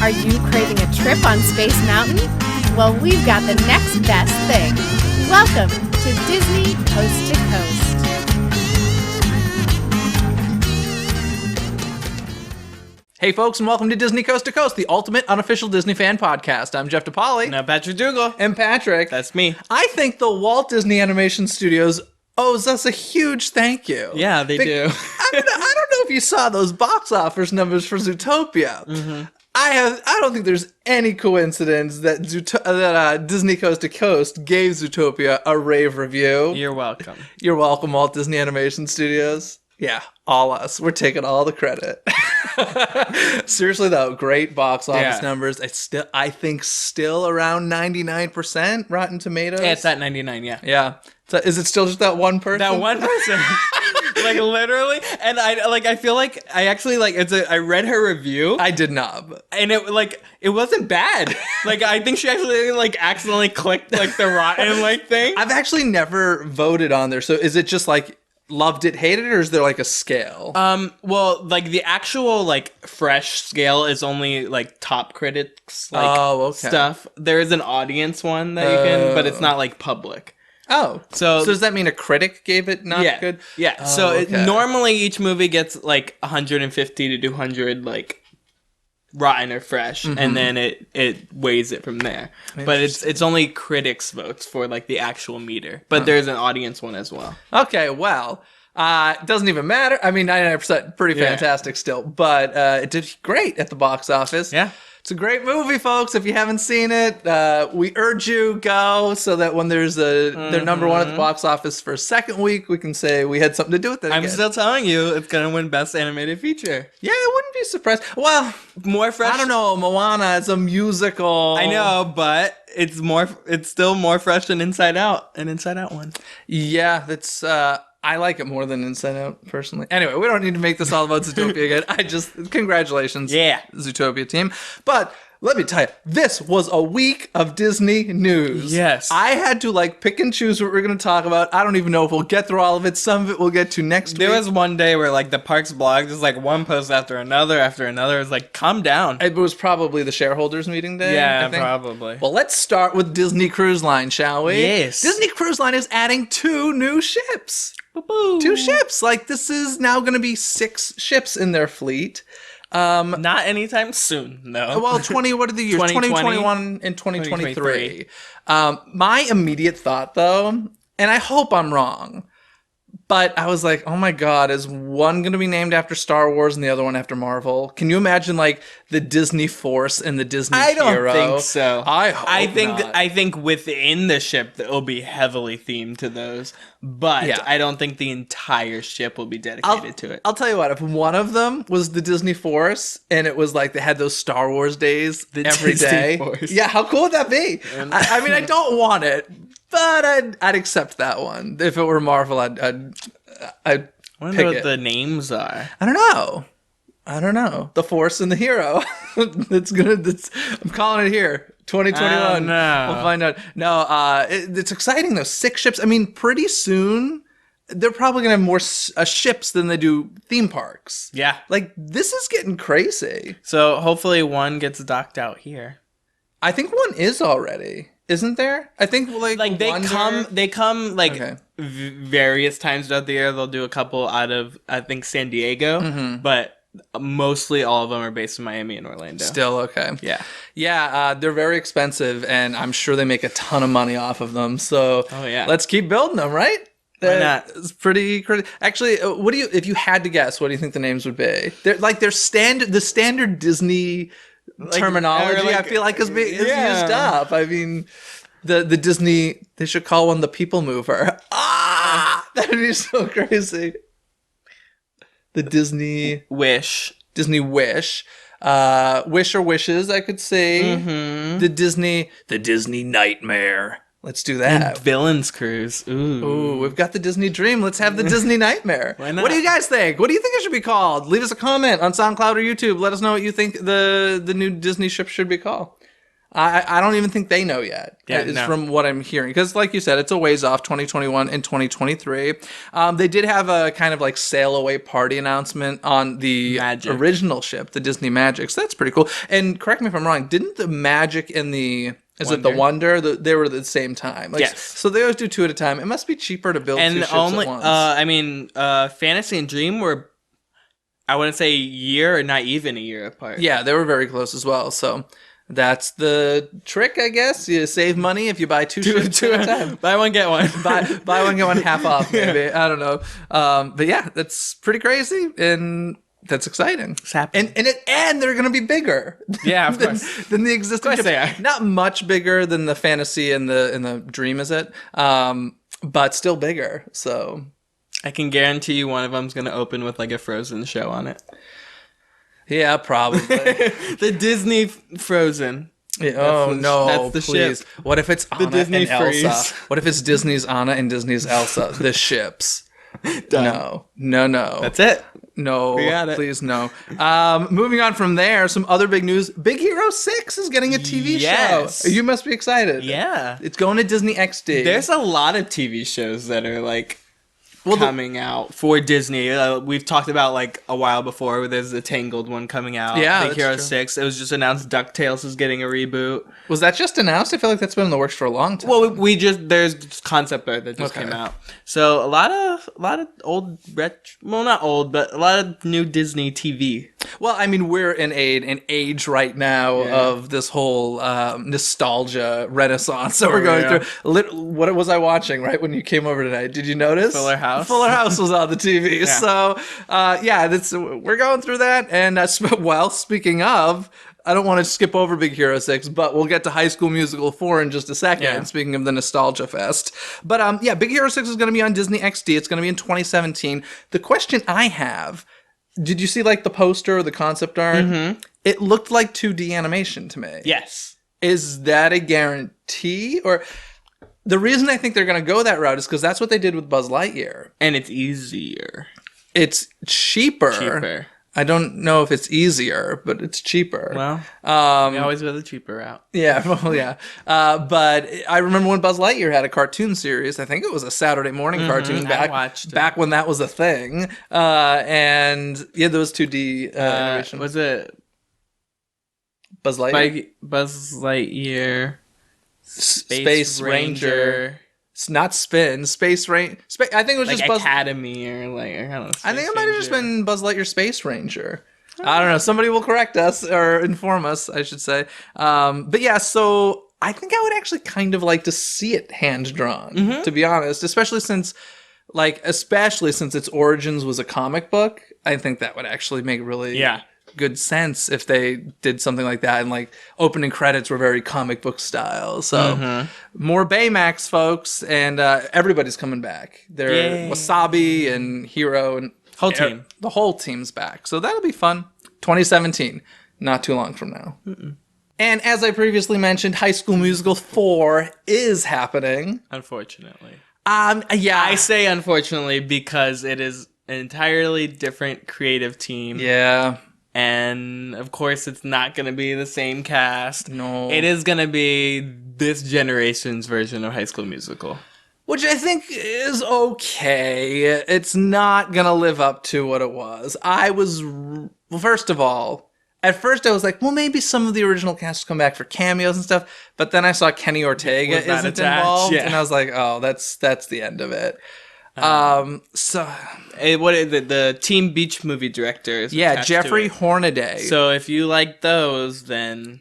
Are you craving a trip on Space Mountain? Well, we've got the next best thing. Welcome to Disney Coast to Coast. Hey folks, and welcome to Disney Coast to Coast, the ultimate unofficial Disney fan podcast. I'm Jeff DePaoli. Now Patrick Dougal. And Patrick. That's me. I think the Walt Disney Animation Studios owes us a huge thank you. Yeah, they do. I don't know if you saw those box office numbers for Zootopia. Mm-hmm. I don't think there's any coincidence that Disney Coast to Coast gave Zootopia a rave review. You're welcome. You're welcome, Walt Disney Animation Studios. Yeah, all us. We're taking all the credit. Seriously though, great box office numbers. I think still around 99% Rotten Tomatoes. Yeah, it's at 99. Yeah. Yeah. So is it still just that one person? That one person. Like literally, and I feel like I actually I read her review. I did not, and it wasn't bad. I think she actually accidentally clicked the rotten thing. I've actually never voted on there. So is it just loved it, hated it, or is there a scale? Well, the actual fresh scale is only top critics stuff. There is an audience one that you can, but it's not public. Oh, so does that mean a critic gave it not good? Yeah. Oh, so okay. Normally each movie gets 150 to 200 rotten or fresh, and then it weighs it from there. But it's only critics votes for the actual meter. But there's an audience one as well. Okay, well, it doesn't even matter. I mean, 99% pretty fantastic still, but it did great at the box office. Yeah. It's a great movie, folks. If you haven't seen it, we urge you go so that when there's their number one at the box office for a second week, we can say we had something to do with it. I'm still telling you, it's gonna win Best Animated Feature. Yeah, I wouldn't be surprised. Well, more fresh. I don't know. Moana is a musical. I know, but it's still more fresh than Inside Out, an Inside Out one. Yeah, that's. I like it more than Inside Out, personally. Anyway, we don't need to make this all about Zootopia again. Congratulations, Zootopia team. But let me tell you, this was a week of Disney news. Yes. I had to pick and choose what we're going to talk about. I don't even know if we'll get through all of it. Some of it we'll get to next week. There was one day where the Parks blog, just one post after another. It was calm down. It was probably the shareholders meeting day. Yeah, I think. probably. Well, let's start with Disney Cruise Line, shall we? Yes. Disney Cruise Line is adding 2 new ships. Boo-boo. 2 ships. This is now going to be 6 ships in their fleet. Not anytime soon, no. Well, what are the years? 2021 and 2023. My immediate thought, though, and I hope I'm wrong, but I was like, oh my God, is one going to be named after Star Wars and the other one after Marvel? Can you imagine the Disney Force and the Disney Hero? I don't think so. I hope not. I think within the ship it'll be heavily themed to those, but I don't think the entire ship will be dedicated to it. I'll tell you what, if one of them was the Disney Force and it was they had those Star Wars days every Disney day. Force. Yeah, how cool would that be? I mean, I don't want it. But I'd accept that one. If it were Marvel, I'd I wonder pick what it. the names are. I don't know. The Force and the Hero. I'm calling it here. 2021. No. We'll find out. No, it's exciting though. 6 ships. I mean, pretty soon they're probably gonna have more ships than they do theme parks. Yeah. This is getting crazy. So hopefully one gets docked out here. I think one is already. Isn't there? I think they come Okay. various times throughout the year. They'll do a couple out of I think San Diego, but mostly all of them are based in Miami and Orlando. Still okay. Yeah. They're very expensive, and I'm sure they make a ton of money off of them. So let's keep building them, right? Why not? It's pretty crazy. Actually, if you had to guess, what do you think the names would be? They're the standard Disney terminology. I feel is used up. I mean, the Disney, they should call one the People Mover. That'd be so crazy. The Disney Wish. Wish or Wishes, I could say. The Disney Nightmare. Let's do that. And Villains Cruise. Ooh, we've got the Disney Dream. Let's have the Disney Nightmare. Why not? What do you guys think? What do you think it should be called? Leave us a comment on SoundCloud or YouTube. Let us know what you think the new Disney ship should be called. I don't even think they know yet. Yeah, From what I'm hearing. Because like you said, it's a ways off, 2021 and 2023. They did have a kind of like sail away party announcement on the original ship, the Disney Magic. So that's pretty cool. And correct me if I'm wrong, didn't the Magic and the... Is it the Wonder? They were at the same time. Like, yes. So they always do 2 at a time. It must be cheaper to build 2 ships at once. Fantasy and Dream were, I wouldn't say a year or not even a year apart. Yeah, they were very close as well. So that's the trick, I guess. You save money if you buy 2 ships at a time. Buy one, get one. buy one, get one half off, maybe. I don't know. But yeah, that's pretty crazy. And... that's exciting. It's happening. And they're going to be bigger. Yeah, of course. Than the existing. Of course they are. Not much bigger than the Fantasy and the Dream, is it? But still bigger. So I can guarantee you one of them's going to open with like a Frozen show on it. Yeah, probably. The Disney Frozen. Yeah, no, that's the please. ship. What if it's Anna Disney and freeze. Elsa? What if it's Disney's Anna and Disney's Elsa? The ships. Done. No. That's it. No, We got it. please no. Moving on from there, some other big news. Big Hero 6 is getting a TV Yes. show. You must be excited. Yeah. It's going to Disney XD. There's a lot of TV shows that are like coming out for Disney. We've talked about like a while before where there's the Tangled one coming out. Yeah, Big Hero that's true. 6. It was just announced DuckTales is getting a reboot. Was that just announced? I feel like that's been in the works for a long time. Well, there's concept art that just came out. So a lot of old not old, but a lot of new Disney TV. Well, I mean, we're in an age right now of this whole nostalgia renaissance that we're going through. What was I watching right when you came over tonight? Did you notice? Fuller House. Fuller House was on the TV. Yeah. So, we're going through that. And, speaking of... I don't want to skip over Big Hero 6, but we'll get to High School Musical 4 in just a second, speaking of the Nostalgia Fest. But Big Hero 6 is going to be on Disney XD. It's going to be in 2017. The question I have, did you see like the poster or the concept art? Mm-hmm. It looked like 2D animation to me. Yes. Is that a guarantee? Or the reason I think they're going to go that route is because that's what they did with Buzz Lightyear. And it's easier. It's cheaper. I don't know if it's easier, but it's cheaper. Well, we always go the cheaper route. Yeah, well, yeah. But I remember when Buzz Lightyear had a cartoon series. I think it was a Saturday morning cartoon back when that was a thing. And yeah, there was 2D animation. Was it Buzz Lightyear? Buzz Lightyear, Space Ranger. It's not Spin. Space Ranger. I think it was like just Buzz Academy or like I don't know. I think it might have just been Buzz Lightyear Space Ranger. I don't know. Somebody will correct us or inform us, I should say. But yeah, so I think I would actually kind of like to see it hand drawn, to be honest, especially since its origins was a comic book. I think that would actually make really good sense if they did something like that, and like opening credits were very comic book style. So more Baymax, folks, and everybody's coming back. They're Wasabi and Hero and whole team. The whole team's back. So that'll be fun. 2017, not too long from now. And as I previously mentioned, High School Musical 4 is happening. Unfortunately. I say unfortunately because it is an entirely different creative team. Yeah. And, of course, it's not going to be the same cast. No. It is going to be this generation's version of High School Musical. Which I think is okay. It's not going to live up to what it was. First of all, at first I was like, well, maybe some of the original cast will come back for cameos and stuff. But then I saw Kenny Ortega isn't involved. Yeah. And I was like, oh, that's the end of it. The Teen Beach movie director is Jeffrey Hornaday. So if you like those, then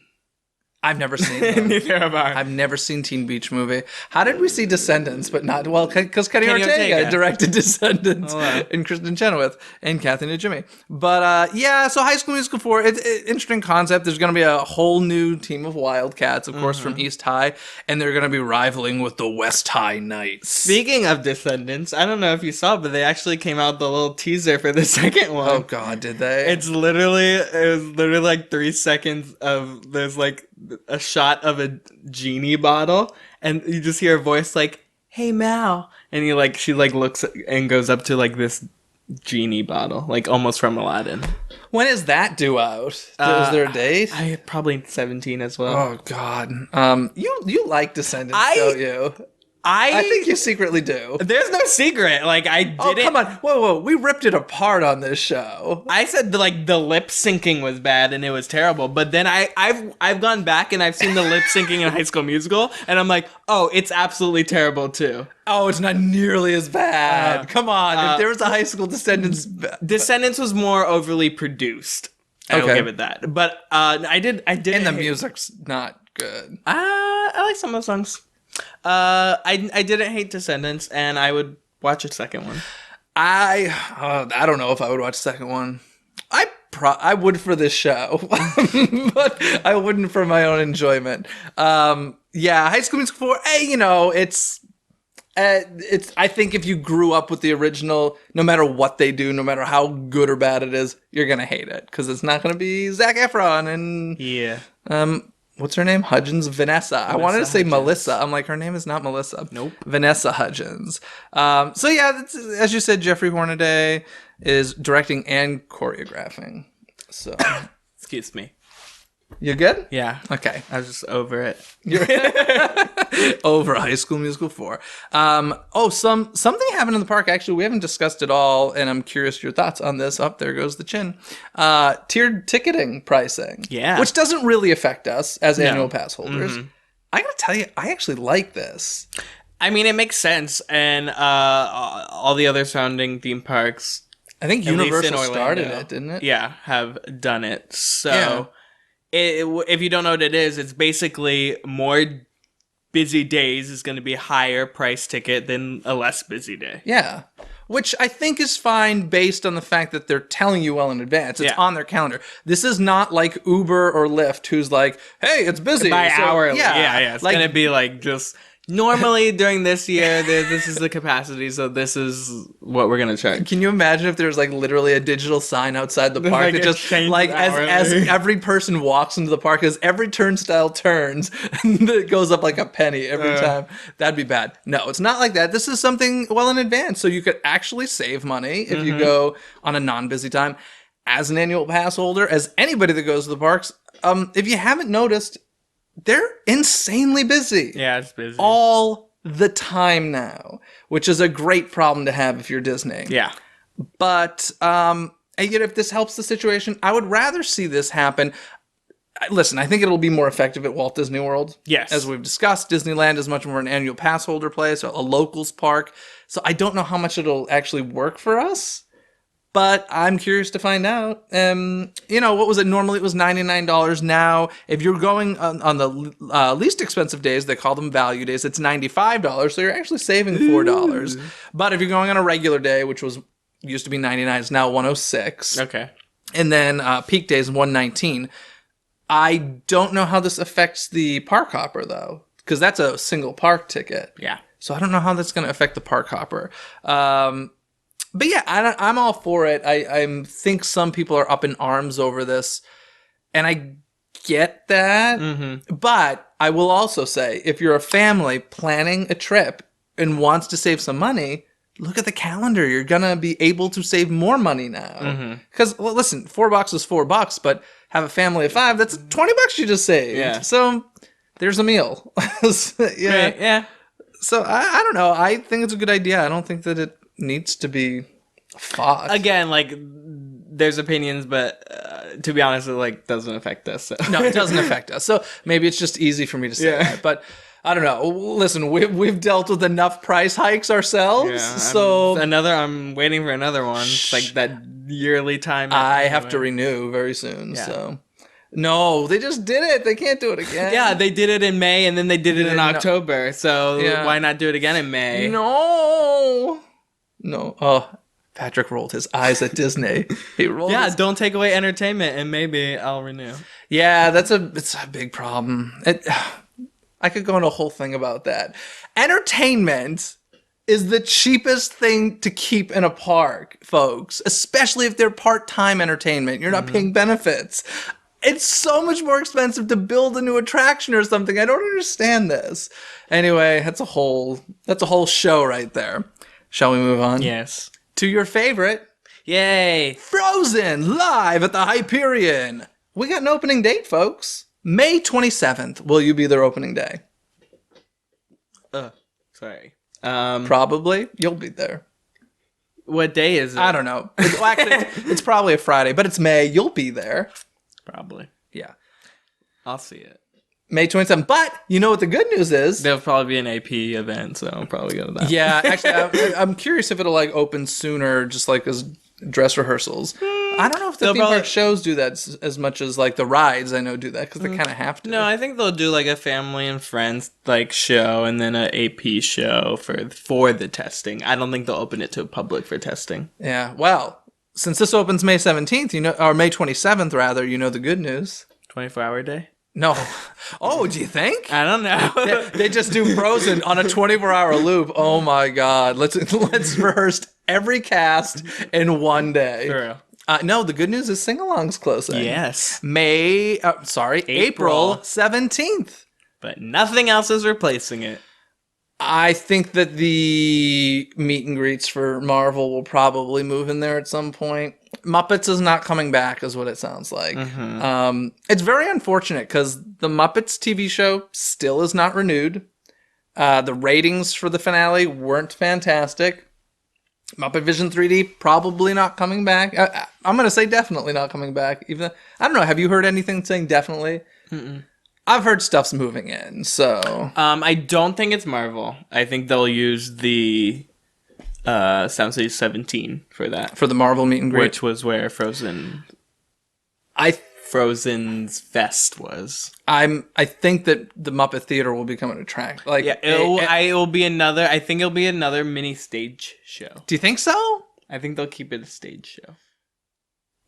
I've never seen them. Neither have I. I've never seen Teen Beach Movie. How did we see Descendants, but not... Well, because Kenny Ortega directed Descendants and Kristen Chenoweth and Kathy Najimy. But, so High School Musical 4, it's an interesting concept. There's going to be a whole new team of Wildcats, of course, from East High, and they're going to be rivaling with the West High Knights. Speaking of Descendants, I don't know if you saw, but they actually came out with a little teaser for the second one. Oh, God, did they? It was literally like 3 seconds of... There's like a shot of a genie bottle, and you just hear a voice like, "Hey Mal," and she looks and goes up to like this genie bottle, like almost from Aladdin. When is that due out? Is there a date? I probably 17 as well. Oh God. You like Descendants, don't you? I think you secretly do. There's no secret. Like I didn't. Oh come on! Whoa! We ripped it apart on this show. I said the lip syncing was bad and it was terrible, but then I've gone back and I've seen the lip syncing in High School Musical, and I'm like, oh, it's absolutely terrible too. Oh, it's not nearly as bad. Come on! If there was a High School Descendants, Descendants was more overly produced. I'll give it that. But I did. And the music's not good. I like some of the songs. I didn't hate Descendants, and I would watch a second one. I don't know if I would watch the second one. I would for this show, but I wouldn't for my own enjoyment. High School Musical 4. Hey, it's. I think if you grew up with the original, no matter what they do, no matter how good or bad it is, you're gonna hate it because it's not gonna be Zac Efron and what's her name? Hudgens? Vanessa. I wanted to say Hudgens. Melissa. I'm like, her name is not Melissa. Nope. Vanessa Hudgens. As you said, Jeffrey Hornaday is directing and choreographing. So, excuse me. You good? Yeah. Okay. I was just over it. You're over High School Musical 4. Something happened in the park. Actually, we haven't discussed it all, and I'm curious your thoughts on this. There goes the chin. Tiered ticketing pricing. Yeah. Which doesn't really affect us as annual pass holders. Mm-hmm. I gotta tell you, I actually like this. I mean, it makes sense, and all the other surrounding theme parks. I think Universal started it, didn't it? Yeah, have done it. So. Yeah. If you don't know what it is, it's basically more busy days is going to be a higher price ticket than a less busy day. Yeah. Which I think is fine based on the fact that they're telling you well in advance. It's on their calendar. This is not like Uber or Lyft who's like, hey, it's busy. By hourly. Yeah. It's like, going to be like just... Normally during this year, this is the capacity, so this is what we're gonna charge. Can you imagine if there's like literally a digital sign outside the park that just like as every person walks into the park, as every turnstile turns, it goes up like a penny every time? That'd be bad. No, it's not like that. This is something well in advance, so you could actually save money if you go on a non-busy time. As an annual pass holder, as anybody that goes to the parks, if you haven't noticed, they're insanely busy. Yeah, it's busy. All the time now, which is a great problem to have if you're Disney. Yeah. But, if this helps the situation, I would rather see this happen. Listen, I think it'll be more effective at Walt Disney World. Yes. As we've discussed, Disneyland is much more an annual pass holder place, a locals park. So I don't know how much it'll actually work for us. But I'm curious to find out. What was it? Normally it was $99. Now, if you're going on the least expensive days, they call them value days, it's $95. So you're actually saving $4. Ooh. But if you're going on a regular day, which used to be $99, it's now $106. Okay. And then peak days, $119. I don't know how this affects the park hopper, though, because that's a single park ticket. Yeah. So I don't know how that's going to affect the park hopper. But yeah, I'm all for it. I think some people are up in arms over this, and I get that. Mm-hmm. But I will also say, if you're a family planning a trip and wants to save some money, look at the calendar. You're going to be able to save more money now. Because, listen, $4 is $4, but have a family of 5, that's $20 you just saved. Yeah. So there's a meal. Yeah. Right, yeah. So I don't know. I think it's a good idea. I don't think that it needs to be fought. Again, there's opinions, but to be honest, it doesn't affect us. So. No, it doesn't affect us. So maybe it's just easy for me to say that. But I don't know. Listen, we've dealt with enough price hikes ourselves. Yeah, so I'm waiting for another one. It's like that yearly time. I have to renew very soon. Yeah. So. No, they just did it. They can't do it again. Yeah, they did it in May, and then they did it in October. So why not do it again in May? No. Oh, Patrick rolled his eyes at Disney. He rolled. Yeah, don't take away entertainment, and maybe I'll renew. Yeah, it's a big problem. I could go into a whole thing about that. Entertainment is the cheapest thing to keep in a park, folks. Especially if they're part-time entertainment. You're not paying benefits. It's so much more expensive to build a new attraction or something. I don't understand this. Anyway, that's a whole show right there. Shall we move on? Yes. To your favorite. Yay! Frozen live at the Hyperion. We got an opening date, folks. May 27th. Will you be there opening day? Sorry. Probably. You'll be there. What day is it? I don't know. It's probably a Friday, but it's May. You'll be there. Probably. Yeah. I'll see it. May 27th. But you know what the good news is? There'll probably be an AP event, so I'll probably go to that. Yeah, actually, I'm curious if it'll open sooner, just as dress rehearsals. I don't know if the theme park shows do that as much as the rides. I know do that because they kind of have to. No, I think they'll do a family and friends show and then an AP show for the testing. I don't think they'll open it to public for testing. Yeah. Well, since this opens May 17th, or May 27th rather, the good news. 24-hour day. No. Oh, do you think? I don't know. They just do Frozen on a 24-hour loop. Oh my God. Let's rehearse every cast in one day. True. No, the good news is sing-along's closing. Yes. April 17th. But nothing else is replacing it. I think that the meet and greets for Marvel will probably move in there at some point. Muppets is not coming back, is what it sounds like. Mm-hmm. It's very unfortunate because the Muppets TV show still is not renewed. The ratings for the finale weren't fantastic. Muppet Vision 3D probably not coming back. I'm going to say definitely not coming back. Even I don't know. Have you heard anything saying definitely? Mm-mm. I've heard stuff's moving in. So I don't think it's Marvel. I think they'll use the Soundstage 17 for that. For the Marvel meet and greet. Which was where Frozen's Fest was. I think that the Muppet Theater will become an attraction. It'll be another. I think it'll be another mini stage show. Do you think so? I think they'll keep it a stage show.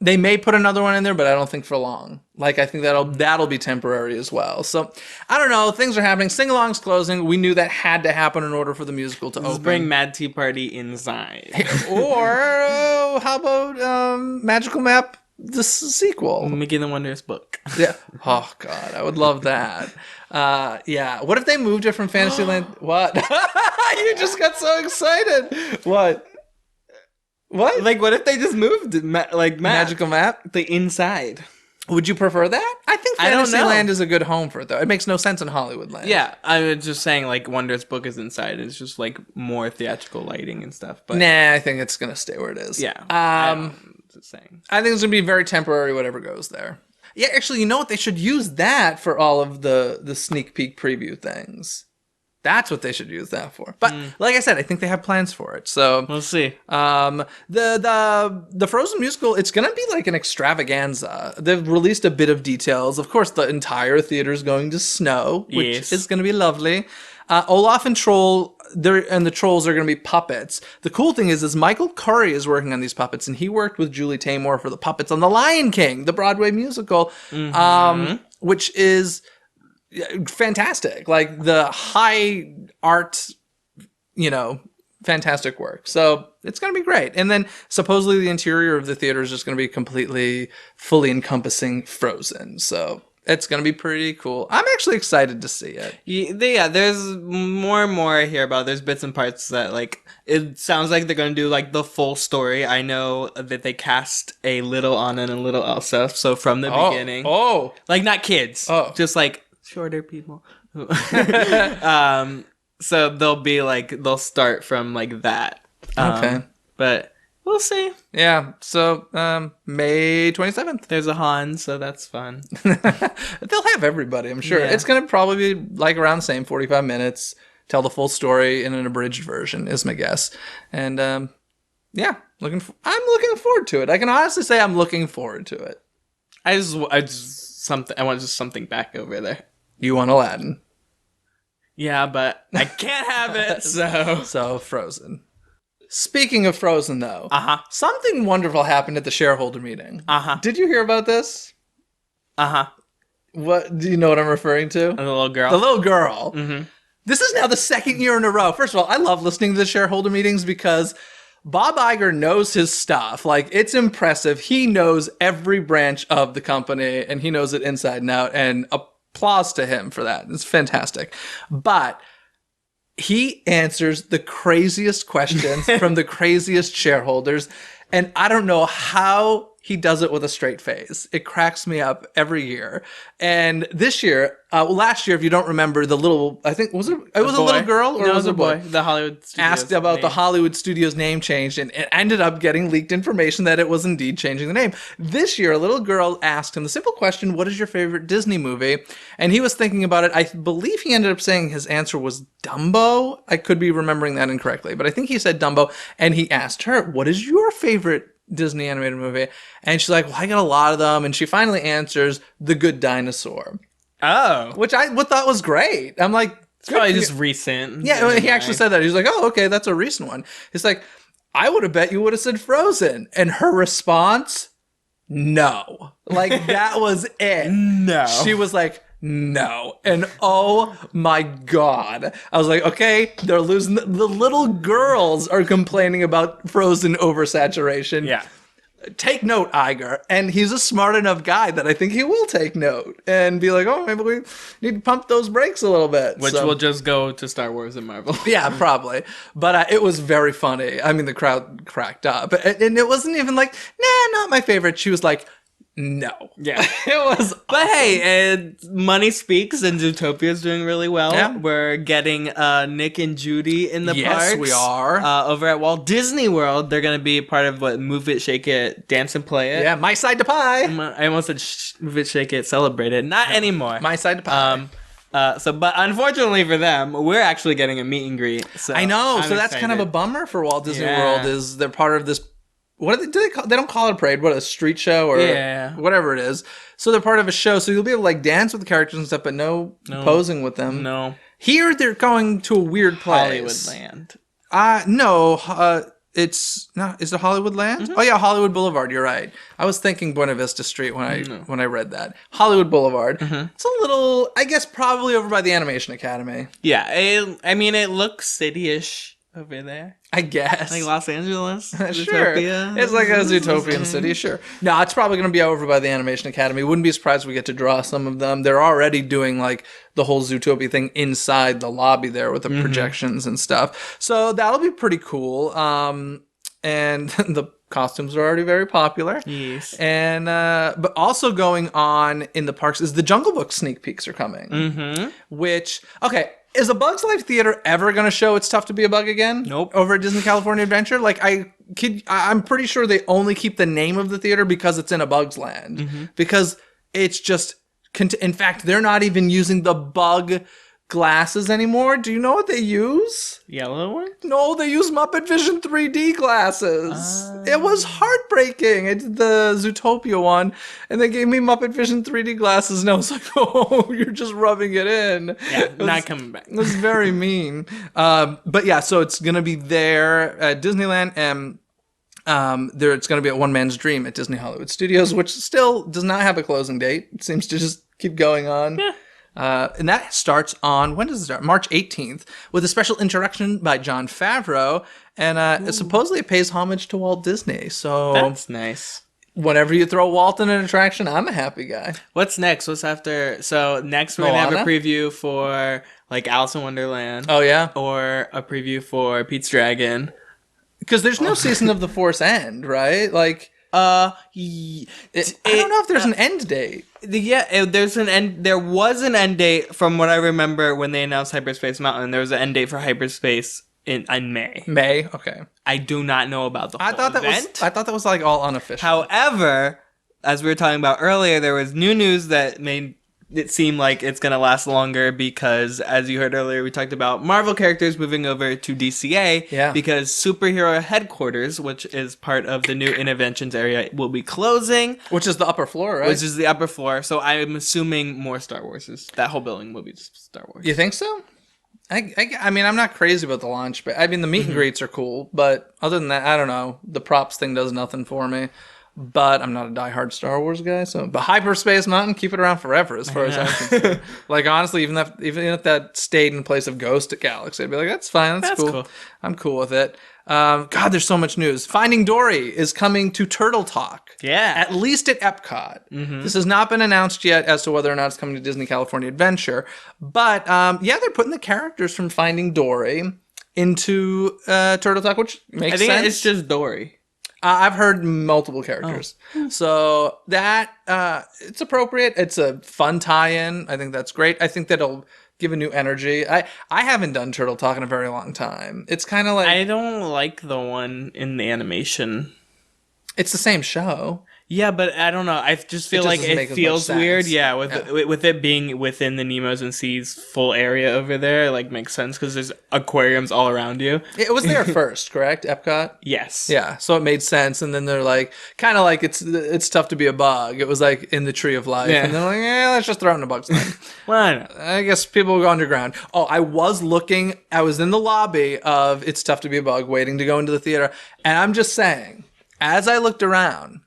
They may put another one in there, but I don't think for long. I think that'll be temporary as well. So I don't know. Things are happening. Sing-along's closing. We knew that had to happen in order for the musical to open. Bring Mad Tea Party inside. Or how about Magical Map? The sequel. Mickey and the Wondrous Book. Yeah. Oh, God. I would love that. Yeah. What if they moved it from Fantasyland? What? You just got so excited. What? What? What if they just moved Magical Map? The inside. Would you prefer that? I think Fantasyland is a good home for it, though. It makes no sense in Hollywoodland. Yeah, I was just saying, Wondrous Book is inside. It's just, more theatrical lighting and stuff. But nah, I think it's going to stay where it is. Yeah. Just saying. I think it's going to be very temporary, whatever goes there. Yeah, actually, you know what? They should use that for all of the sneak peek preview things. That's what they should use that for. But like I said, I think they have plans for it. So we'll see. The Frozen musical, it's gonna be an extravaganza. They've released a bit of details. Of course, the entire theater is going to snow, which is gonna be lovely. Olaf and the trolls are gonna be puppets. The cool thing is Michael Curry is working on these puppets, and he worked with Julie Taymor for the puppets on The Lion King, the Broadway musical, which is fantastic, the high art, fantastic work. So it's going to be great. And then supposedly the interior of the theater is just going to be completely, fully encompassing Frozen. So it's going to be pretty cool. I'm actually excited to see it. Yeah, there's more and more I hear about. There's bits and parts that it sounds like they're going to do the full story. I know that they cast a little Anna and a little Elsa. So from the beginning. Oh. Not kids. Oh. Just shorter people. So they'll be they'll start from that. Okay. But we'll see. Yeah. So May 27th. There's a Han, so that's fun. They'll have everybody, I'm sure. Yeah. It's going to probably be around the same 45 minutes. Tell the full story in an abridged version is my guess. And yeah, I'm looking forward to it. I can honestly say I'm looking forward to it. I want something back over there. You want Aladdin. Yeah, but I can't have it, So Frozen. Speaking of Frozen, though, something wonderful happened at the shareholder meeting. Did you hear about this? What do you know what I'm referring to? The little girl. The little girl. Mm-hmm. This is now the second year in a row. First of all, I love listening to the shareholder meetings because Bob Iger knows his stuff. It's impressive. He knows every branch of the company, and he knows it inside and out, and applause to him for that. It's fantastic. But he answers the craziest questions from the craziest shareholders. And I don't know how he does it with a straight face. It cracks me up every year. And this year, last year, if you don't remember, the little, I think, was it a little girl? Or no, was it a boy? The Hollywood Studios asked about name. the Hollywood Studios name change, and it ended up getting leaked information that it was indeed changing the name. This year, a little girl asked him the simple question, what is your favorite Disney movie? And he was thinking about it. I believe he ended up saying his answer was Dumbo. I could be remembering that incorrectly, but I think he said Dumbo. And he asked her, what is your favorite Disney animated movie? And she's like, well, I got a lot of them. And she finally answers The Good Dinosaur. Oh. Which I thought was great. I'm like, It's probably just recent. yeah, he actually said that. He's like, oh, okay, that's a recent one. It's like, I would have bet you would have said Frozen. And her response, no. Like, that was it. No. She was like, no. And oh my God. I was like, okay, they're losing. The little girls are complaining about Frozen oversaturation. Yeah. Take note, Iger. And he's a smart enough guy that I think he will take note and be like, oh, maybe we need to pump those brakes a little bit. Which will just go to Star Wars and Marvel. Yeah, probably. But it was very funny. I mean, the crowd cracked up. And it wasn't even like, nah, not my favorite. She was like, no. Yeah. It was But hey, money speaks, and Zootopia is doing really well. Yeah. We're getting Nick and Judy in the Yes, parks. we are. Over at Walt Disney World, they're going to be part of what Move It, Shake It, Dance and Play It. Yeah, My Side to Pie. I almost said Move It, Shake It, Celebrate It. Not anymore. My Side to Pie. But unfortunately for them, we're actually getting a meet and greet. So I know. I'm so that's kind of a excited. bummer for Walt Disney Yeah. World is they're part of this. What do they call? They don't call it a parade. What, a street show or whatever it is. So they're part of a show. So you'll be able to like dance with the characters and stuff, but no posing with them. No. Here they're going to a weird place. Hollywoodland. No. It's not. Is it Hollywoodland? Mm-hmm. Oh yeah, Hollywood Boulevard. You're right. I was thinking Buena Vista Street when I read that. Hollywood Boulevard. Mm-hmm. It's a little. I guess probably over by the Animation Academy. Yeah, it looks city-ish over there. I guess. Like Los Angeles? Sure. Zootopia? It's like a Zootopian city, sure. No, it's probably going to be over by the Animation Academy. Wouldn't be surprised if we get to draw some of them. They're already doing like the whole Zootopia thing inside the lobby there with the projections and stuff. So that'll be pretty cool. And the costumes are already very popular. Yes. And but also going on in the parks is the Jungle Book sneak peeks are coming. Mm-hmm. Which, okay, is a Bug's Life Theater ever going to show It's Tough to Be a Bug again? Nope. Over at Disney California Adventure? Like, I'm pretty sure they only keep the name of the theater because it's in a Bug's Land. Mm-hmm. Because it's just... in fact, they're not even using the bug glasses anymore. Do you know what they use? Yellow one? No, they use Muppet Vision 3D glasses. It was heartbreaking. I did the Zootopia one, and they gave me Muppet Vision 3D glasses, and I was like, oh, you're just rubbing it in. Yeah, not coming back. It was very mean. But yeah, so it's going to be there at Disneyland, and it's going to be at One Man's Dream at Disney Hollywood Studios, which still does not have a closing date. It seems to just keep going on. Yeah. And that starts on, when does it start? March 18th, with a special introduction by Jon Favreau. And supposedly it pays homage to Walt Disney. So That's nice. whenever you throw Walt in an attraction, I'm a happy guy. What's next? What's after? So next we're going to have a Moana? preview for like Alice in Wonderland. Oh, yeah? Or a preview for Pete's Dragon. Because there's no Season of the Force end, right? Like... I don't know if there's an end date. There's an end. There was an end date from what I remember when they announced Hyperspace Mountain. There was an end date for Hyperspace in May. May, okay. I do not know about the whole I thought that was like all unofficial. However, as we were talking about earlier, there was new news that made it seem like it's going to last longer because, as you heard earlier, we talked about Marvel characters moving over to DCA. Yeah. Because Superhero Headquarters, which is part of the new Interventions area, will be closing. Which is the upper floor, right? Which is the upper floor. So I'm assuming more Star Wars. That whole building will be just Star Wars. You think so? I mean, I'm not crazy about the launch, but I mean, the meet and greets are cool. But other than that, I don't know. The props thing does nothing for me. But I'm not a diehard Star Wars guy, so. But Hyperspace Mountain, keep it around forever, as far as I'm concerned. Like honestly, even if that stayed in place of Ghost at Galaxy, I'd be like, that's fine, that's cool. I'm cool with it. God, there's so much news. Finding Dory is coming to Turtle Talk. Yeah, at least at Epcot. Mm-hmm. This has not been announced yet as to whether or not it's coming to Disney California Adventure. But yeah, they're putting the characters from Finding Dory into Turtle Talk, which makes sense. I think it's just Dory. I've heard multiple characters. So that, it's appropriate. It's a fun tie-in. I think that's great. I think that'll give a new energy. I haven't done Turtle Talk in a very long time. It's kind of like... I don't like the one in the animation. It's the same show. Yeah, but I don't know. I just feel like it feels weird. Yeah, with it being within the Nemos and Seas full area over there, like makes sense because there's aquariums all around you. It was there first, correct? Epcot? Yes. Yeah, so it made sense. And then they're like, kind of like it's tough to be a bug. It was like in the Tree of Life. Yeah. And they're like, let's just throw it in a bug's life. Why not? I guess people will go underground. Oh, I was in the lobby of It's Tough to Be a Bug, waiting to go into the theater. And I'm just saying, as I looked around,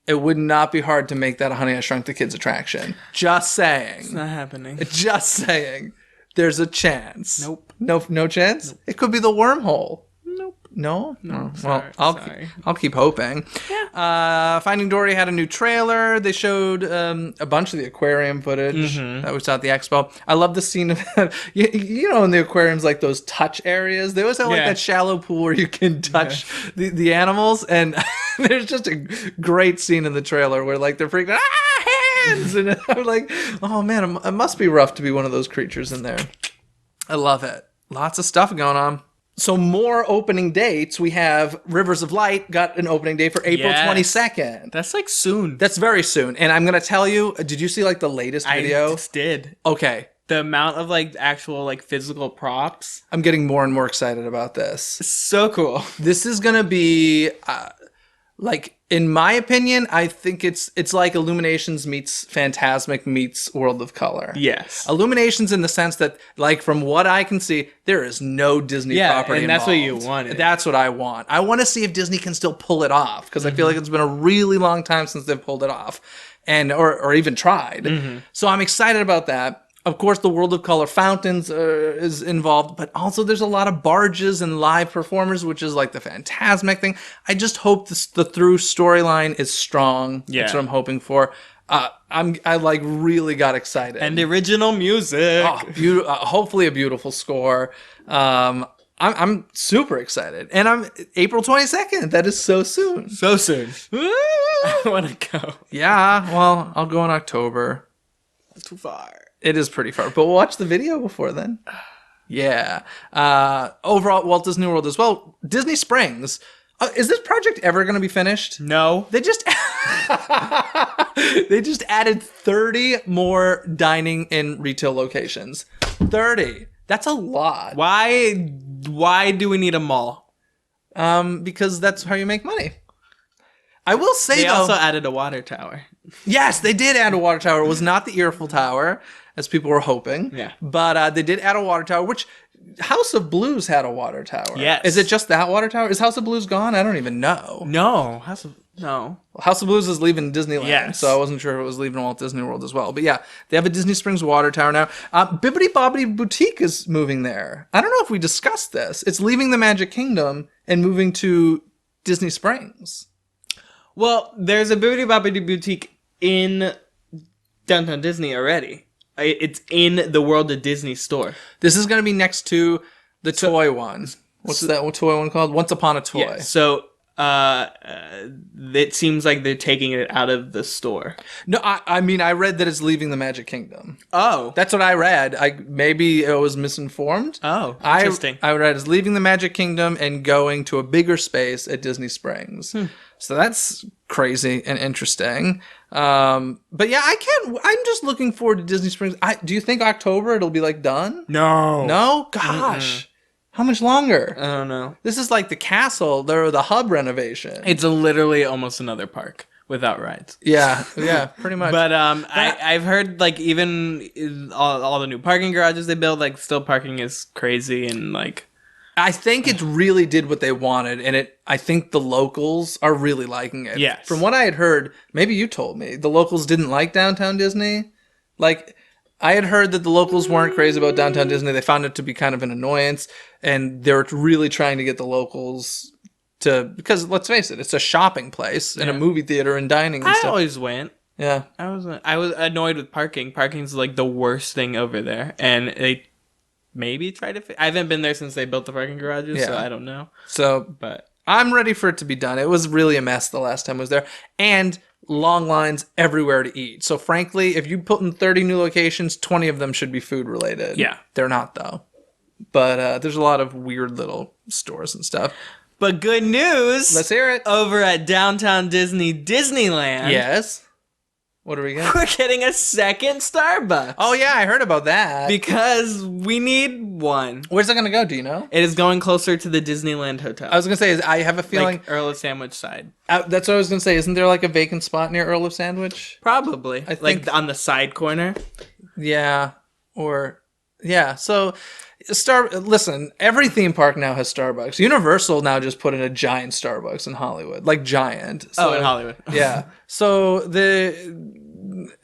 it would not be hard to make that a Honey, I Shrunk the Kids attraction. Just saying. It's not happening. Just saying. There's a chance. Nope. No chance? Nope. It could be the wormhole. Nope. No? No. Well, I'll keep hoping. Yeah. Finding Dory had a new trailer. They showed a bunch of the aquarium footage that we saw at the expo. I love the scene of you know, in the aquariums, like those touch areas. They always have like that shallow pool where you can touch the animals, and there's just a great scene in the trailer where like they're freaking hands, and I'm like, oh man, it must be rough to be one of those creatures in there. I love it. Lots of stuff going on. So more opening dates. We have Rivers of Light got an opening date for April 22nd. That's like soon. That's very soon. And I'm going to tell you, did you see like the latest video? I just did. Okay. The amount of like actual like physical props. I'm getting more and more excited about this. So cool. This is going to be like, in my opinion, I think it's like Illuminations meets Fantasmic meets World of Color. Yes. Illuminations in the sense that, like, from what I can see, there is no Disney property and that's involved. what you wanted. That's what I want. I want to see if Disney can still pull it off, because I feel like it's been a really long time since they've pulled it off, and or even tried. So I'm excited about that. Of course, the World of Color fountains is involved, but also there's a lot of barges and live performers, which is like the Fantasmic thing. I just hope the through storyline is strong. Yeah. That's what I'm hoping for. I like really got excited. And the original music. Oh, hopefully a beautiful score. I'm super excited. And I'm April 22nd. That is so soon. So soon. I want to go. Yeah, well, I'll go in October. That's too far. It is pretty far, but we'll watch the video before then. Yeah. Overall, Walt Disney World as well. Disney Springs. Is this project ever going to be finished? No. They just added 30 more dining and retail locations. 30. That's a lot. Why do we need a mall? Because that's how you make money. I will say, they also added a water tower. Yes, they did add a water tower. It was not the Earful Tower, as people were hoping. Yeah. But they did add a water tower, which House of Blues had a water tower. Yes. Is it just that water tower? Is House of Blues gone? I don't even know. No. House of Blues is leaving Disneyland, yes. So I wasn't sure if it was leaving Walt Disney World as well. But yeah, they have a Disney Springs water tower now. Bibbidi Bobbidi Boutique is moving there. I don't know if we discussed this. It's leaving the Magic Kingdom and moving to Disney Springs. Well, there's a Bibbidi Bobbidi Boutique in Downtown Disney already. It's in the World of Disney store. This is going to be next to the toy one. What's that toy one called? Once Upon a Toy. Yeah, so it seems like they're taking it out of the store. No, I mean, I read that it's leaving the Magic Kingdom. Oh. That's what I read. Maybe I was misinformed. Oh, interesting. I read it's leaving the Magic Kingdom and going to a bigger space at Disney Springs. So that's crazy and interesting. But yeah, I'm just looking forward to Disney Springs. Do you think October it'll be like done? No. No? Gosh. How much longer? I don't know. This is like the castle, the hub renovation. It's literally almost another park without rides. Yeah, pretty much. But I've heard like even all the new parking garages they build, like still parking is crazy and like. I think it really did what they wanted, and I think the locals are really liking it. Yes. From what I had heard, maybe you told me, the locals didn't like Downtown Disney. Like, I had heard that the locals weren't crazy about Downtown Disney. They found it to be kind of an annoyance, and they were really trying to get the locals to, because let's face it, it's a shopping place and a movie theater and dining and stuff. I always went. Yeah. I was annoyed with parking. Parking's like the worst thing over there, and they maybe try to I haven't been there since they built the parking garages, so I don't know. So, but I'm ready for it to be done. It was really a mess the last time I was there. And long lines everywhere to eat. So frankly, if you put in 30 new locations, 20 of them should be food related. Yeah. They're not though. But there's a lot of weird little stores and stuff. But good news. Let's hear it. Over at Downtown Disney, Disneyland. Yes. What are we getting? We're getting a second Starbucks. Oh yeah, I heard about that. Because we need one. Where's it going to go? Do you know? It is going closer to the Disneyland Hotel. I was going to say, I have a feeling... Like Earl of Sandwich side. That's what I was going to say. Isn't there like a vacant spot near Earl of Sandwich? Probably. I think, like on the side corner? Yeah. Or... Yeah, so... Listen, every theme park now has Starbucks. Universal now just put in a giant Starbucks in Hollywood. Like giant. So, in Hollywood. Yeah. So the...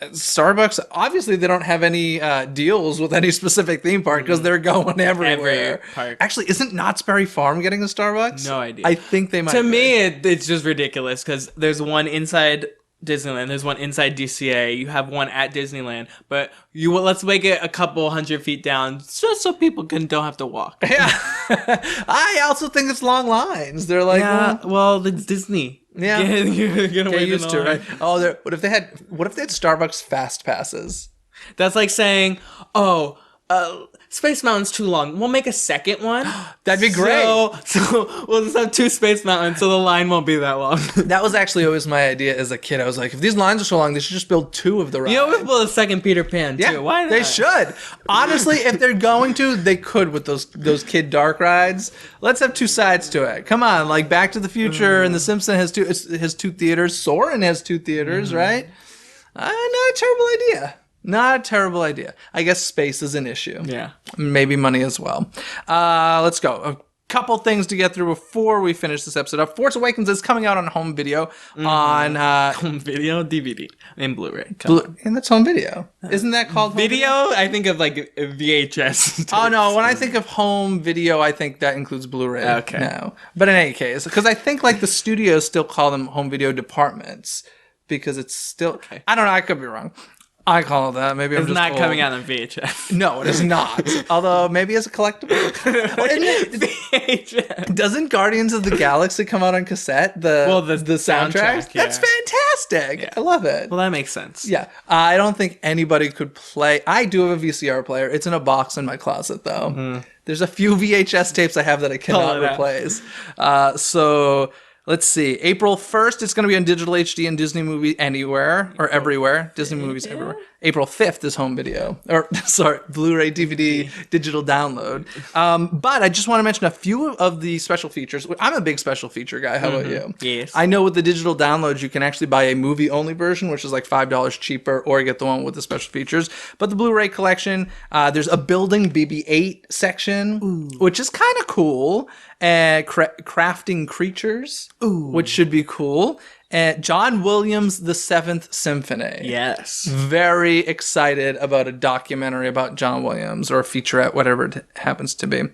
Starbucks, obviously they don't have any deals with any specific theme park because they're going everywhere. Every park. Actually, isn't Knott's Berry Farm getting a Starbucks? No idea. I think they might. To me, it's just ridiculous because there's one inside Disneyland, there's one inside DCA, you have one at Disneyland, but let's make it a couple 100 feet down just so people don't have to walk. Yeah. I also think it's long lines. They're like, well, it's Disney. Yeah, you're gonna get used to it, right? Oh, what if they had Starbucks fast passes? That's like saying, Space Mountain's too long. We'll make a second one. That'd be great. So we'll just have 2 Space Mountains, so the line won't be that long. That was actually always my idea as a kid. I was like, if these lines are so long, they should just build 2 of the rides. You know, we build a second Peter Pan too. Yeah, Why not? They should. Honestly, if they're going to, they could with those Kid Dark rides. Let's have 2 sides to it. Come on, like Back to the Future and The Simpsons has 2 theaters. Soarin' has 2 theaters, right? Not a terrible idea. Not a terrible idea. I guess space is an issue. Yeah. Maybe money as well. Let's go. A couple things to get through before we finish this episode up. Force Awakens is coming out on home video on... home video? DVD. And Blu-ray. And that's home video. Isn't that called video? I think of like VHS. Oh, no. When I think of home video, I think that includes Blu-ray. Okay. No. But in any case, because I think like the studios still call them home video departments because it's still... Okay. I don't know. I could be wrong. I call it that. Maybe I'm just not old. coming out on VHS. No, it is not. Although maybe as a collectible. VHS. Doesn't Guardians of the Galaxy come out on cassette? The soundtrack. Yeah. That's fantastic. Yeah. I love it. Well, that makes sense. Yeah, I don't think anybody could play. I do have a VCR player. It's in a box in my closet though. There's a few VHS tapes I have that I cannot replace. So. Let's see. April 1st, it's going to be on digital HD and Disney Movie Anywhere or everywhere. Disney Movies everywhere. April 5th is home video. Blu-ray, DVD, digital download. But I just want to mention a few of the special features. I'm a big special feature guy. How about you? Yes. I know with the digital downloads, you can actually buy a movie-only version, which is like $5 cheaper, or you get the one with the special features. But the Blu-ray collection, there's a building BB-8 section, which is kind of cool. Crafting creatures, which should be cool. John Williams' The Seventh Symphony. Yes. Very excited about a documentary about John Williams or a featurette, whatever it happens to be.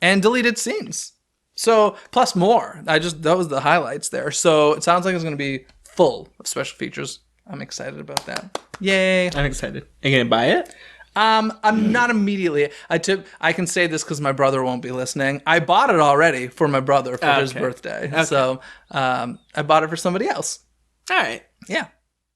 And deleted scenes. So, plus more. That was the highlights there. So, it sounds like it's going to be full of special features. I'm excited about that. Yay. I'm excited. Are you going to buy it? I'm not immediately. I can say this because my brother won't be listening. I bought it already for my brother for his birthday. Okay. So I bought it for somebody else. All right. Yeah.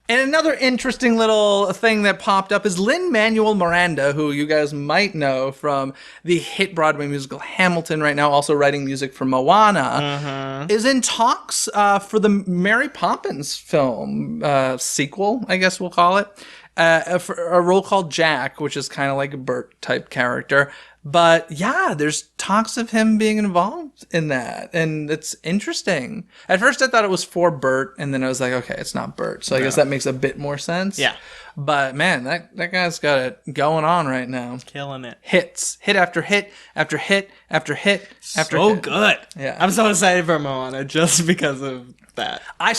And another interesting little thing that popped up is Lin-Manuel Miranda, who you guys might know from the hit Broadway musical Hamilton right now, also writing music for Moana, is in talks for the Mary Poppins film sequel, I guess we'll call it. For a role called Jack, which is kind of like a Bert type character. But yeah, there's talks of him being involved in that. And it's interesting. At first I thought it was for Bert, and then I was like, okay, it's not Bert. So I guess that makes a bit more sense. Yeah. But man, that guy's got it going on right now. Killing it. Hits. Hit after hit after hit after hit after hit. So good. Yeah. I'm so excited for Moana just because of that. I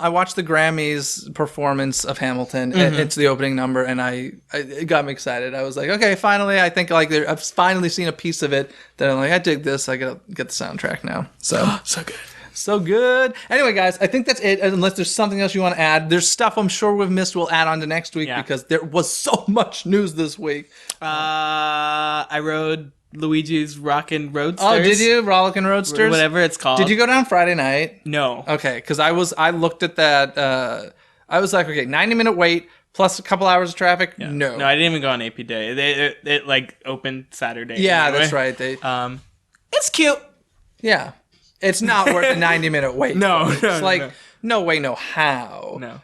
watched the Grammys performance of Hamilton. It's the opening number, and it got me excited. I was like, okay, finally, I think I've finally seen a piece of it that I'm like, I dig this. I gotta get the soundtrack now. So so good. So good. Anyway, guys, I think that's it. Unless there's something else you want to add. There's stuff I'm sure we've missed we'll add on to next week because there was so much news this week. I rode Luigi's Rockin' Roadsters. Oh, did you? Rollickin' Roadsters? Whatever it's called. Did you go down Friday night? No. Okay, because I looked at that. I was like, okay, 90-minute wait plus a couple hours of traffic. Yeah. No, I didn't even go on AP Day. It like opened Saturday. Yeah, anyway. that's right. It's cute. Yeah, it's not worth a 90-minute wait. It's like no way, no how. No.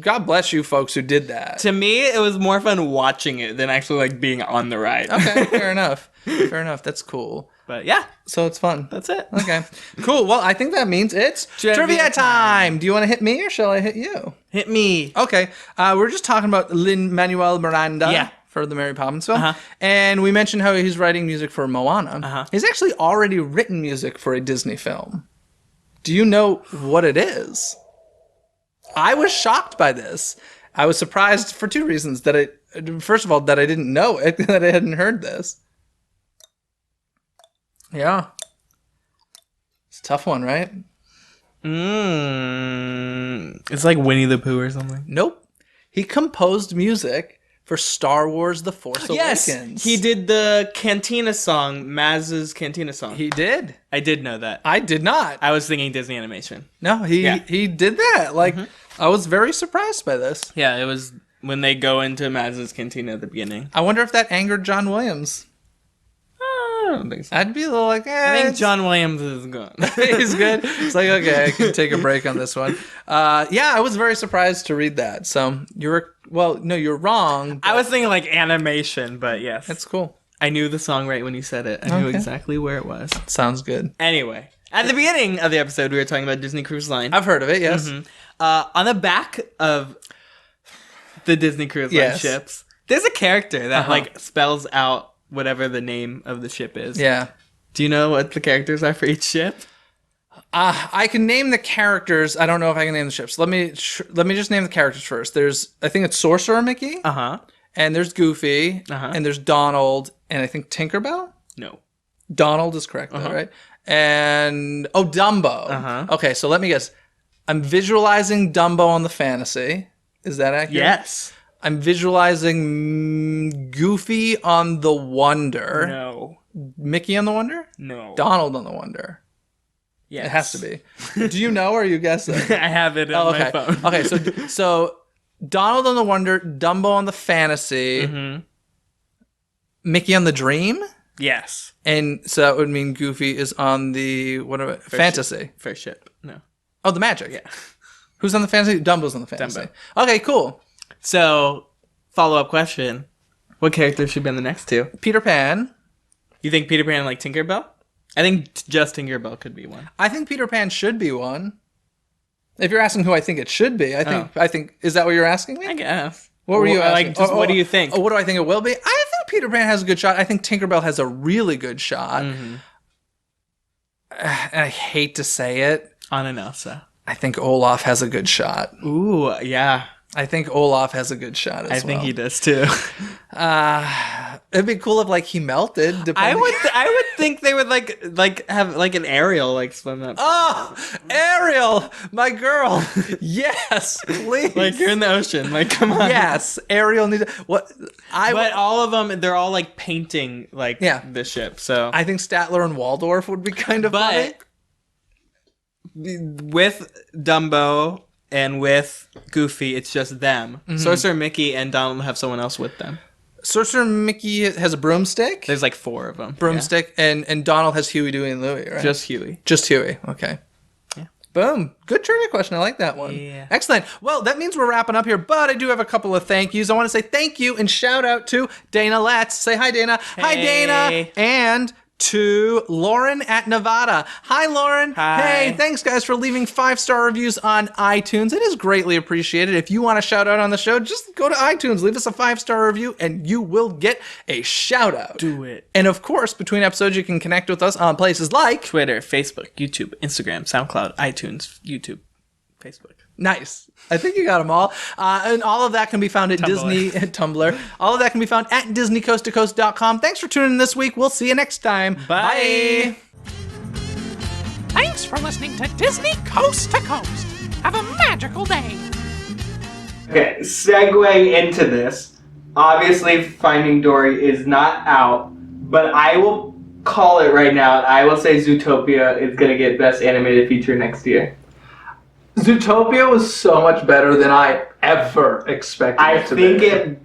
God bless you folks who did that. To me, it was more fun watching it than actually like being on the ride. Okay, fair enough. Fair enough. That's cool. But yeah, so it's fun. That's it. Okay, cool. Well, I think that means it's trivia time. Do you want to hit me or shall I hit you? Hit me. Okay. We're just talking about Lin-Manuel Miranda. Yeah. For the Mary Poppins film. And we mentioned how he's writing music for Moana. He's actually already written music for a Disney film. Do you know what it is? I was shocked by this. I was surprised for two reasons. First of all, that I didn't know it, that I hadn't heard this. Yeah. It's a tough one, right? It's like Winnie the Pooh or something. Nope. He composed music for Star Wars The Force Awakens. Yes, he did the Cantina song, Maz's Cantina song. He did. I did know that. I did not. I was thinking Disney animation. No, he did that. Like, I was very surprised by this. Yeah, it was when they go into Maz's Cantina at the beginning. I wonder if that angered John Williams. I don't think so. I'd be a little like, I think John Williams is good. He's good. It's like, okay, I can take a break on this one. Yeah, I was very surprised to read that. So you're wrong. I was thinking like animation, but yes. That's cool. I knew the song right when you said it. I knew exactly where it was. Sounds good. Anyway, at the beginning of the episode, we were talking about Disney Cruise Line. I've heard of it, yes. On the back of the Disney Cruise Line ships, there's a character that like spells out whatever the name of the ship is. Yeah. Do you know what the characters are for each ship? I can name the characters. I don't know if I can name the ships. Let me just name the characters first. I think it's Sorcerer Mickey. And there's Goofy. And there's Donald. And I think Tinkerbell? No. Donald is correct, though, right? And, Dumbo. Okay, so let me guess. I'm visualizing Dumbo on the fantasy. Is that accurate? Yes. I'm visualizing Goofy on the Wonder. No. Mickey on the Wonder? No. Donald on the Wonder. Yes. It has to be. Do you know or are you guessing? I have it on my phone. Okay, so Donald on the Wonder, Dumbo on the fantasy, Mickey on the Dream? Yes. And so that would mean Goofy is on the fantasy. First ship. No. Oh, the Magic. Yeah. Who's on the fantasy? Dumbo's on the fantasy. Okay, cool. So, follow-up question. What character should be on the next two? Peter Pan. You think Peter Pan and like Tinkerbell? I think just Tinkerbell could be one. I think Peter Pan should be one. If you're asking who I think it should be, I think is that what you're asking me? I guess. What were you asking? Like, what do you think? What do I think it will be? I think Peter Pan has a good shot. I think Tinkerbell has a really good shot. And I hate to say it. Anna and Elsa. I think Olaf has a good shot. Ooh, yeah. I think Olaf has a good shot as well. I think he does too. It'd be cool if like he melted. I would think they would like have like an Ariel like swim up. Oh, Ariel, my girl. Yes, please. Like you're in the ocean. Like come on. Yes, Ariel needs what But all of them, they're all like painting like the ship. So I think Statler and Waldorf would be kind of funny. With Dumbo and with Goofy, it's just them. Sorcerer Mickey and Donald have someone else with them. Sorcerer Mickey has a broomstick. There's like 4 of them. Broomstick, and Donald has Huey, Dewey, and Louie, right? Just Huey. Just Huey. Okay. Yeah. Boom. Good trivia question. I like that one. Yeah. Excellent. Well, that means we're wrapping up here, but I do have a couple of thank yous. I want to say thank you and shout out to Dana Letts. Say hi, Dana. Hey. Hi, Dana. And to Lauren at Nevada. Hi, Lauren. Hi. Hey, thanks, guys, for leaving 5-star reviews on iTunes. It is greatly appreciated. If you want a shout out on the show, just go to iTunes, leave us a 5-star review, and you will get a shout out. Do it. And of course, between episodes, you can connect with us on places like Twitter, Facebook, YouTube, Instagram, SoundCloud, iTunes, YouTube, Facebook. Nice. I think you got them all. And all of that can be found at Disney Tumblr. All of that can be found at DisneyCoastToCoast.com. Thanks for tuning in this week. We'll see you next time. Bye. Thanks for listening to Disney Coast to Coast. Have a magical day. Okay, segue into this. Obviously, Finding Dory is not out, But I will call it right now. I will say Zootopia is going to get Best Animated Feature next year. Zootopia was so much better than I ever expected it to be. I think it